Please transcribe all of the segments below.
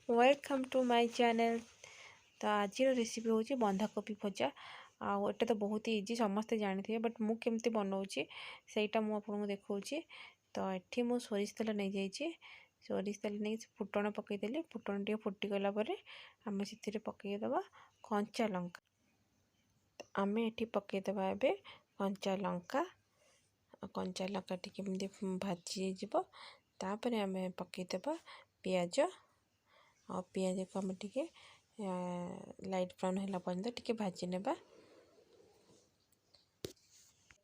Welcome to my channel. तो आज recipe हूँ बंधाकोबी भजा। आटा तो बहुत इजी समस्ते जानी थे, बट मु केमती बनाऊँगी सेटा मुझे देखा। तो ये मुझे सोरिष तेल नहीं जाइए। सोरिष तेल नहीं फुटण पकईदेली। फुटण टे फुटीगला आम से पकईदे कंचा लंका। आम ये पकईदे ए कंचा लंका। कंचा लंका टी भाजी तापर आम पकईदे पियाज। और पियाज को आम टे लाइट ब्राउन है पर्यटन टे भाजी ने।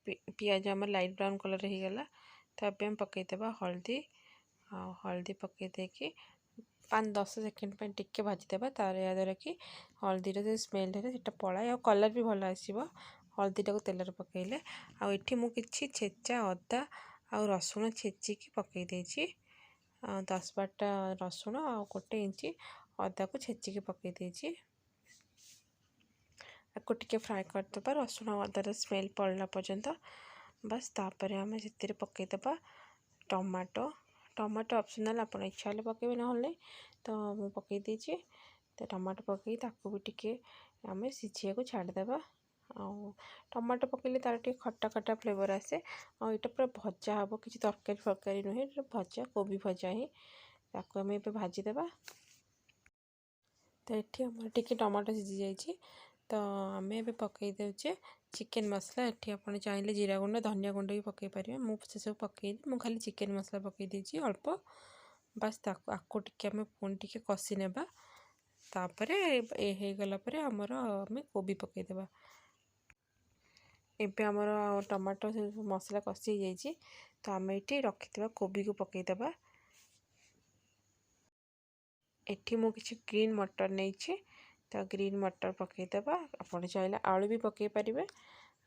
पियाज आम लाइट ब्राउन कलर हो गला। तो आम पकईदे हल्दी। हल्दी पकईदे कि 5-10 सेकेंड टे भाजीदे तार याद्वारा कि हल्दी जो स्मेल है से पलाए और कलर भी भल आसो हल्दी टाक तेल पकईले। आठी मुझे छेचा अदा आ रसुण छेचिकी पकईदे 10-12टा रसुण आ 1 इंच अदा को छेचिकी पकईदे। आपको टिके फ्राए करदे रसुण अदार स्मेल पड़ला पर्यंत बस। तापर आम से पकईदे टमाटो। टमाटो ऑप्शनल आप इच्छा हेल्ले पकईबे ना नहीं। तो मुझे पकईदे तो टमाटो पकई ताकू भी टिके आम सीझे को छाड़दे। टमाटो पकईले तार टे खट्टा खट्टा फ्लेवर आसे। और यहाँ पूरा भजा हम किसी तरकारी फरकारी नुहे भजा कोबी भजा ही आम भाजीदे। तो ये आम टे टमाटो सीझी जाइए। तो आम ए पकई दे चिकेन मसला। ये आप चाहिए जीरा गुंड धनिया गुंड भी पकई पारे। मुझे सब पकई मु खाली चिकेन मसला पकई देती अल्प बस। आपको टिके आम पुणी टिके कषि ने तापर ये गलापर आमर आम कोबी पकईदे। एबे आमर टमाटो मसला कषि जाइए। तो आम ये रखि कोबी को पकईदे। एठी मु किसी ग्रीन मटर नहीं। तो ग्रीन मटर पकईदे। आप चाहिए आलू भी पकई पारे।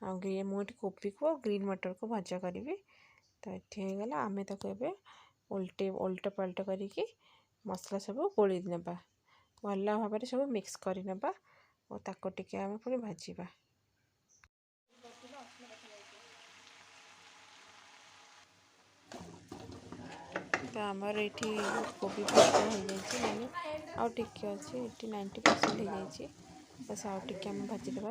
ग्रीन मुझे कोबी को ग्रीन मटर को भजा करी। तो ये गला आम ताको उल्टा पलटा करी मसला सब गोली ने भल भाव सब मिक्स करने और ताको टिके आम पुणी भाजवा। तो आमर ये कोबी भजा हो जाए मैंने आउ टिके अच्छे 90% हो जाए बस। आउ टिके आम भाजीदे।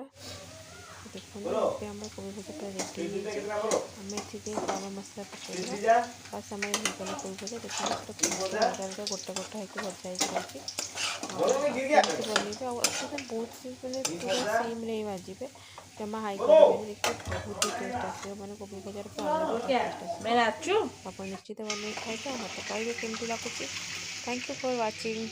देखो आम कोबी भजा पूरा रेडी आम ये गरम मसला पकईदा बस। आम होगा कोबी भजा देखते अलग अलग गोटा गोटा होकर भजा होती बनइबे। बहुत मैंने पूरा सेम नहीं भाजबे जमा हाई कर देखिए बहुत ही टेस्ट आसो। मैंने कोबी भजार अलग टेस्ट आप निश्चित बन खाइए। मत कहे केमती लगुच। Thank you for watching.